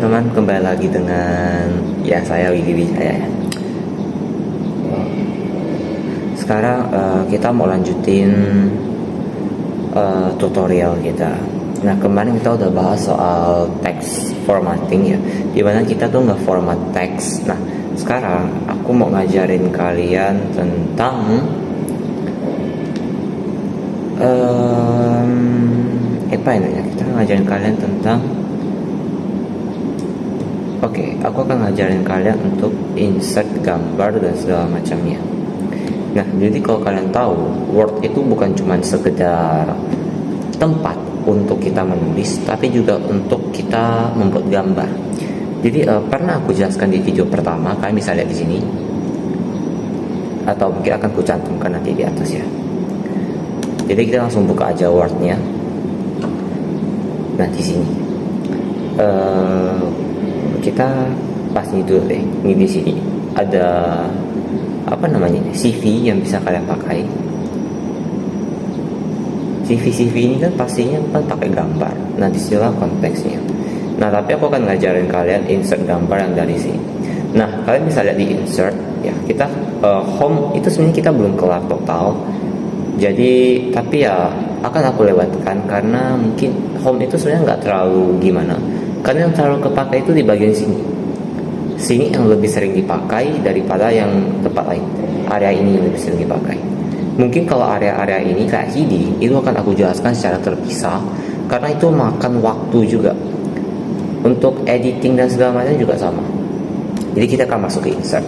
teman-teman, kembali lagi dengan saya Widi Wijaya. Sekarang kita mau lanjutin tutorial kita. Nah, kemarin kita udah bahas soal text formatting ya, dimana kita tuh nge-format teks. Nah, sekarang aku mau ngajarin kalian tentang kita ngajarin kalian tentang aku akan ngajarin kalian untuk insert gambar dan segala macamnya. Nah, jadi kalau kalian tahu, Word itu bukan cuma sekedar tempat untuk kita menulis, tapi juga untuk kita membuat gambar. Jadi pernah aku jelaskan di video pertama, kalian bisa lihat di sini, atau mungkin akan kucantumkan nanti di atas ya. Jadi kita langsung buka aja Word-nya. Nah, di sini kita pasang dulu deh. Ini di sini ada CV yang bisa kalian pakai. CV ini kan pastinya pakai gambar. Nah, disinilah konteksnya. Nah, tapi aku akan ngajarin kalian insert gambar yang dari sini. Nah, kalian bisa lihat di insert ya. Kita home itu sebenarnya kita belum kelar total. Jadi, tapi ya akan aku lewatkan karena mungkin home itu sebenarnya nggak terlalu gimana. Karena yang terlalu kepakai itu di bagian sini. Sini yang lebih sering dipakai daripada yang tempat lain. Area ini yang lebih sering dipakai. Mungkin kalau area-area ini kayak heading itu akan aku jelaskan secara terpisah karena itu makan waktu juga. Untuk editing dan segala macam juga sama. Jadi kita akan masuk ke insert.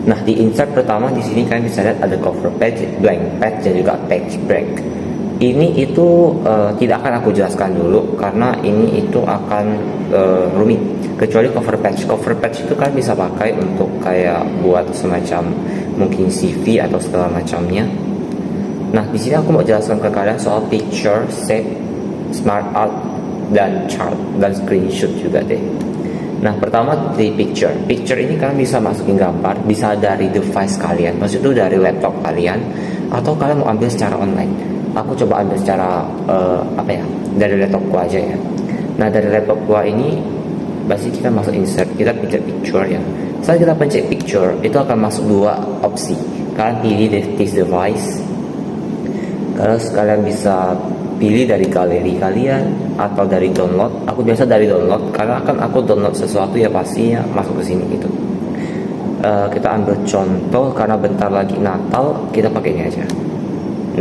Nah, di insert pertama di sini kalian bisa lihat ada cover page, blank page, dan juga page break. Ini itu tidak akan aku jelaskan dulu karena ini itu akan rumit. Kecuali cover page. Cover page itu kan bisa pakai untuk kayak buat semacam mungkin CV atau segala macamnya. Nah, di sini aku mau jelaskan ke kalian soal picture, shape, smart art, dan chart, dan screenshot juga deh. Nah, pertama di picture. Picture ini kalian bisa masukin gambar, bisa dari device kalian, maksudnya itu dari laptop kalian, atau kalian mau ambil secara online. Aku coba ambil secara dari laptop gua aja ya. Nah, dari laptop gua ini pasti kita masuk insert, kita pencet picture ya. Saat kita pencet picture, itu akan masuk dua opsi. Kalian pilih this device. Terus kalian bisa pilih dari galeri kalian atau dari download. Aku biasa dari download karena akan aku download sesuatu ya pastinya masuk ke sini gitu. Kita ambil contoh karena bentar lagi Natal, kita pakai ini aja.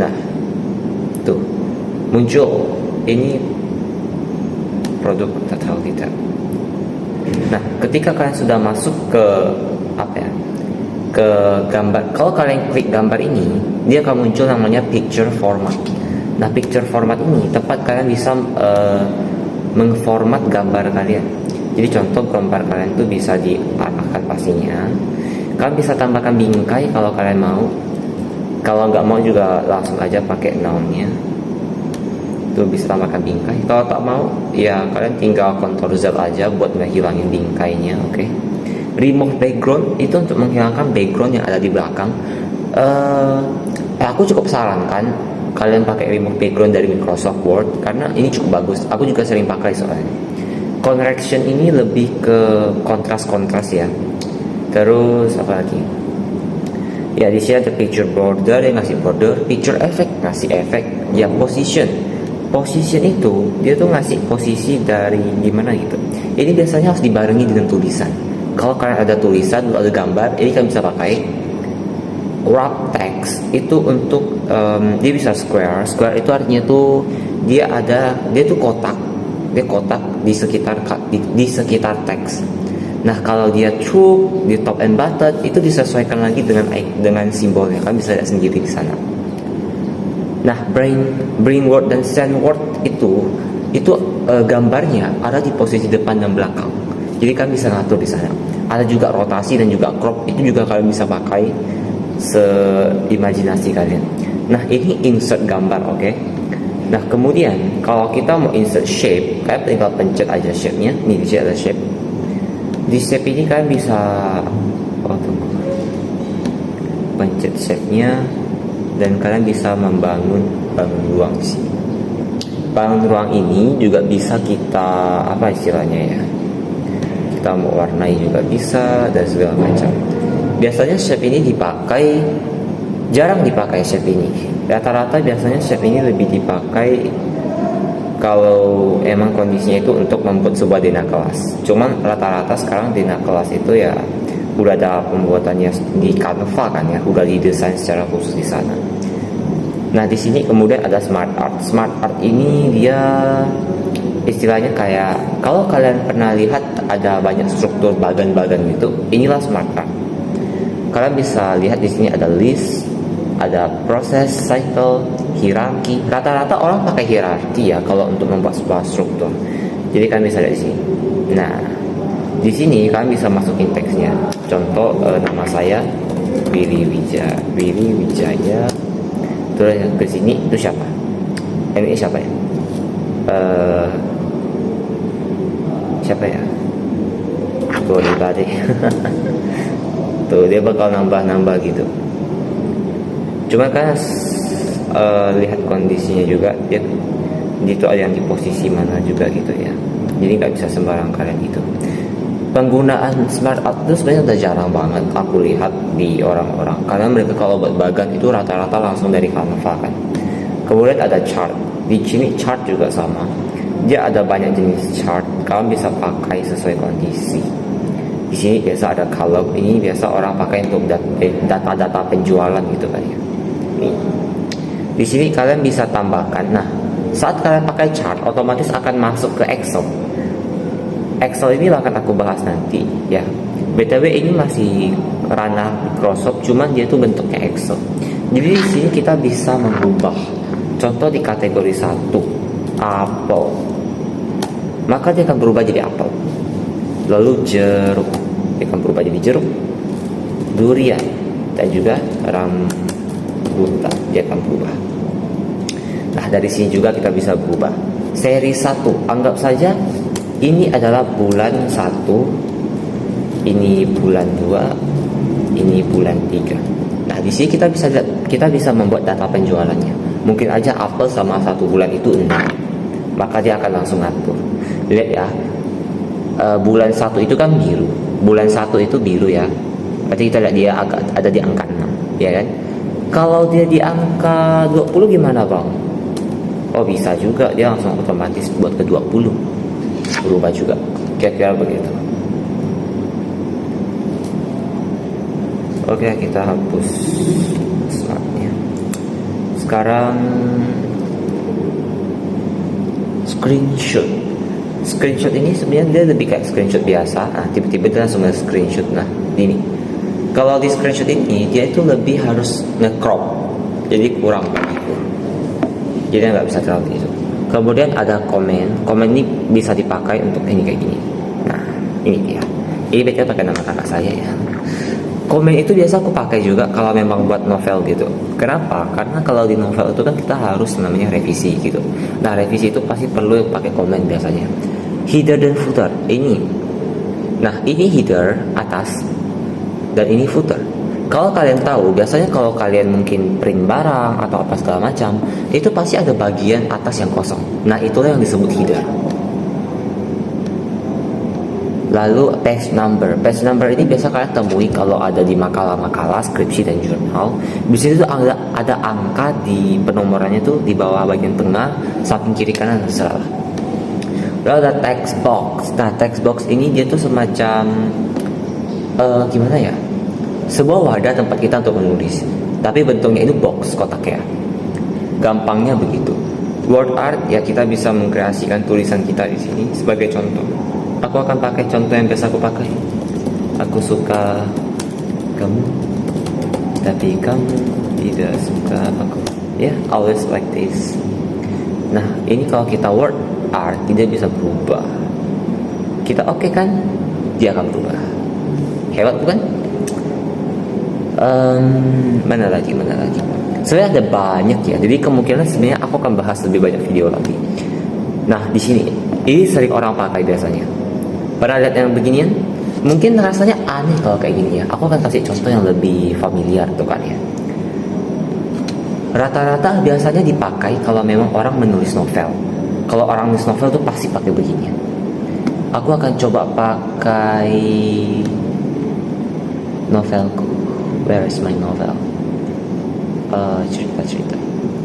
Nah, tuh muncul ini produk Natal kita. Nah, ketika kalian sudah masuk ke ke gambar, kalau kalian klik gambar ini, dia akan muncul namanya picture format. Nah, picture format ini tepat kalian bisa mengformat gambar kalian. Jadi contoh gambar kalian itu bisa diarahkan pastinya. Kalian bisa tambahkan bingkai kalau kalian mau. Kalau nggak mau juga langsung aja pakai noun-nya. Itu bisa tambahkan bingkai. Kalau tak mau, ya kalian tinggal Ctrl Z aja buat ngehilangin bingkainya, oke? Remove background itu untuk menghilangkan background yang ada di belakang. Aku cukup sarankan kalian pakai remove background dari Microsoft Word karena ini cukup bagus. Aku juga sering pakai soalnya. Correction ini lebih ke kontras ya. Terus apa lagi? Ya, di sini ada picture border, yang ngasih border, picture effect ngasih efek, ya position itu dia tuh ngasih posisi dari gimana gitu. Ini biasanya harus dibarengi dengan tulisan. Kalau kalian ada tulisan, ada gambar, ini kan bisa pakai wrap text itu untuk dia bisa square itu artinya tuh dia tuh kotak di sekitar teks. Nah, kalau dia true di top and bottom itu disesuaikan lagi dengan simbolnya, kan bisa lihat sendiri di sana. Nah, bring word dan send word itu gambarnya ada di posisi depan dan belakang. Jadi kan bisa ngatur di sana. Ada juga rotasi dan juga crop, itu juga kalian bisa pakai seimajinasi kalian. Nah, ini insert gambar, oke? Nah, kemudian kalau kita mau insert shape, kalian tinggal pencet aja shape-nya. Nih, di sini ada shape. Di shape ini kalian bisa pencet shape-nya dan kalian bisa membangun ruang sini. Bangun ruang ini juga bisa kita istilahnya ya? kita mau warnai juga bisa dan segala macam. Biasanya shape ini jarang dipakai shape ini. Rata-rata biasanya shape ini lebih dipakai kalau emang kondisinya itu untuk membuat sebuah dina kelas. Cuman rata-rata sekarang dina kelas itu ya udah ada pembuatannya di Canva kan ya, udah didesain secara khusus di sana. Nah di sini kemudian ada smart art. Smart art ini dia istilahnya kayak kalau kalian pernah lihat ada banyak struktur bagan-bagan gitu, inilah smart art. Kalian bisa lihat di sini ada list, ada proses, cycle, hierarki. Rata-rata orang pakai hierarki ya kalau untuk membuat sebuah struktur. Jadi kalian bisa lihat di sini. Nah, di sini kalian bisa masukin teksnya. Contoh nama saya Willy Wijaya. Terus ke sini itu siapa? Ini siapa ya? Siapa ya? Aku lupa deh. Tuh dia bakal nambah gitu. Cuma kan lihat kondisinya juga, dia itu ada yang di posisi mana juga gitu ya. Jadi nggak bisa sembarang kalian gitu. Penggunaan smart art itu sebenarnya udah jarang banget aku lihat di orang-orang, karena mereka kalau buat bagan itu rata-rata langsung dari Canva kan. Kemudian ada chart. Di sini chart juga sama. Dia ada banyak jenis chart. Kalian bisa pakai sesuai kondisi. Di sini biasa ada column. Ini biasa orang pakai untuk data-data penjualan gitu kan ya. Nih. Di sini kalian bisa tambahkan. Nah, saat kalian pakai chart, otomatis akan masuk ke Excel. Excel ini akan aku bahas nanti ya. BTW ini masih ranah Microsoft, cuman dia tuh bentuknya Excel. Jadi di sini kita bisa mengubah. Contoh di kategori 1, apel. Maka dia akan berubah jadi apel. Lalu jeruk, dia akan berubah jadi jeruk. Durian dan juga rambutan, dia akan berubah. Nah, dari sini juga kita bisa berubah. Seri 1, anggap saja ini adalah bulan 1, ini bulan 2, ini bulan 3. Nah, di sini kita bisa membuat data penjualannya. Mungkin aja apel sama 1 bulan itu 6. Maka dia akan langsung ngatur. Lihat ya. Bulan 1 itu kan biru. Bulan 1 itu biru ya. Berarti kita lihat dia ada di angka 6, ya kan? Kalau dia di angka 20 gimana, Bang? Oh, bisa juga dia langsung otomatis buat ke 20. Berubah juga, kira-kira begitu. Oke, kita hapus smartnya. Sekarang screenshot ini sebenarnya dia lebih kayak screenshot biasa. Nah, tiba-tiba dia langsung screenshot. Nah, ini kalau di screenshot ini dia itu lebih harus nge-crop, jadi kurang begitu, jadi nggak bisa terlalu gitu. Kemudian ada komen ini bisa dipakai untuk ini kayak gini. Nah, ini dia. Ini biasanya pakai nama kakak saya ya. Komen itu biasa aku pakai juga kalau memang buat novel gitu. Kenapa? Karena kalau di novel itu kan kita harus namanya revisi gitu. Nah, revisi itu pasti perlu pakai komen biasanya. Header dan footer ini. Nah, ini header atas dan ini footer. Kalau kalian tahu, biasanya kalau kalian mungkin print barang atau apa segala macam, itu pasti ada bagian atas yang kosong. Nah, itulah yang disebut header. Lalu page number. Page number ini biasa kalian temui kalau ada di makalah-makalah, skripsi dan jurnal. Di sini tuh ada angka di penomorannya tuh di bawah bagian tengah, samping kiri kanan terserah. Lalu ada text box. Nah, text box ini dia tuh semacam gimana ya? Sebuah wadah tempat kita untuk menulis, tapi bentuknya itu box, kotak ya. Gampangnya begitu. Word art ya, kita bisa mengkreasikan tulisan kita di sini. Sebagai contoh, aku akan pakai contoh yang biasa aku pakai. Aku suka kamu, tapi kamu tidak suka aku. Ya, always like this. Nah, ini kalau kita word art tidak bisa berubah. Kita oke kan? Dia akan berubah. Hebat bukan? Mana lagi? Sebenarnya ada banyak ya. Jadi kemungkinan sebenarnya aku akan bahas lebih banyak video lagi. Nah, di sini ini sering orang pakai biasanya. Pernah lihat yang beginian? Mungkin rasanya aneh kalau kayak gini ya. Aku akan kasih contoh yang lebih familiar tuh kan ya. Rata-rata biasanya dipakai kalau memang orang menulis novel. Kalau orang menulis novel tuh pasti pakai beginian. aku akan coba pakai novelku. Where is my novel? Cerita-cerita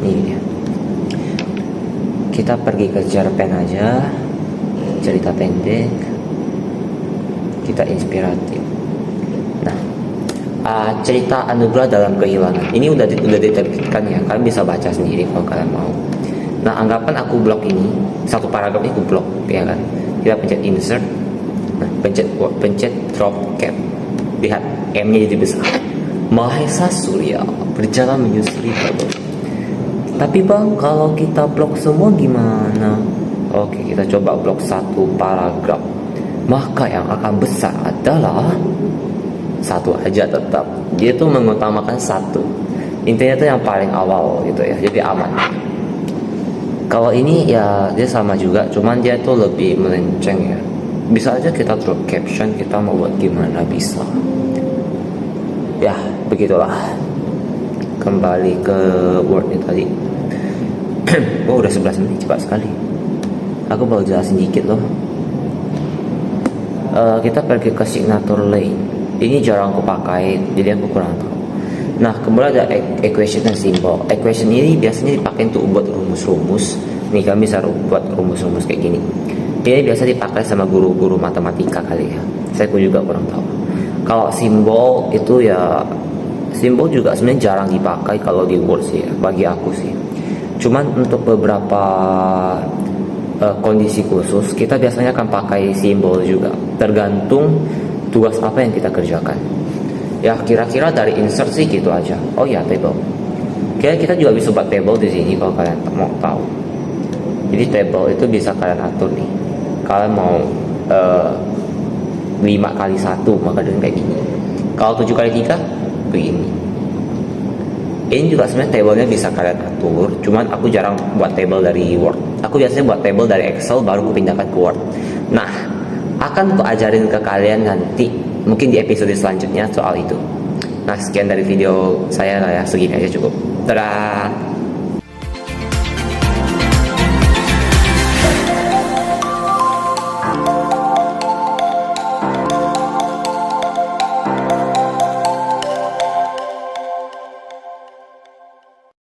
ini dia. Kita pergi ke cerpen aja, cerita pendek, kita inspiratif. Nah, cerita Anugerah dalam Kehilangan ini udah diterbitkan ya, kalian bisa baca sendiri kalau kalian mau. Nah, anggapan aku blok ini, satu paragraf ini aku blok, ya kan? Kita pencet insert, nah, pencet drop cap. Lihat, M-nya jadi besar. Mahesa Surya berjalan menyusuri kabel. Tapi bang, kalau kita blok semua gimana? Oke, kita coba blok satu paragraf. Maka yang akan besar adalah satu aja tetap. Dia tuh mengutamakan satu. Intinya tuh yang paling awal gitu ya, jadi aman. Kalau ini ya dia sama juga, cuman dia tuh lebih melenceng ya. Bisa aja kita drop caption, kita mau buat gimana bisa. Ya, begitulah. Kembali ke Word-nya tadi. Oh, udah 11 menit, cepat sekali. Aku baru jelasin dikit loh. Kita pergi ke signature lane. Ini jarang aku pakai, jadi aku kurang tahu. Nah, kemudian ada equation dan simbol. Equation ini biasanya dipakai untuk buat rumus-rumus. Nih, kami bisa buat rumus-rumus kayak gini. Ini biasa dipakai sama guru-guru matematika kali ya. Saya juga kurang tahu. Kalau simbol itu ya, simbol juga sebenarnya jarang dipakai kalau di Word sih ya, bagi aku sih. Cuman untuk beberapa kondisi khusus kita biasanya akan pakai simbol juga, tergantung tugas apa yang kita kerjakan. Ya kira-kira dari insert sih gitu aja. Oh ya, table. Kita juga bisa buat table di sini kalau kalian mau tahu. Jadi table itu bisa kalian atur nih. Kalian mau 5 kali 1 maka dengan kayak gini. Kalau 7 kali 3 begini. Ini juga sebenarnya tablenya bisa kalian atur, cuman aku jarang buat table dari Word. Aku biasanya buat table dari Excel baru aku pindahkan ke Word. Nah, akan aku ajarin ke kalian nanti mungkin di episode selanjutnya soal itu. Nah, sekian dari video saya lah ya, segini aja cukup. Dadah.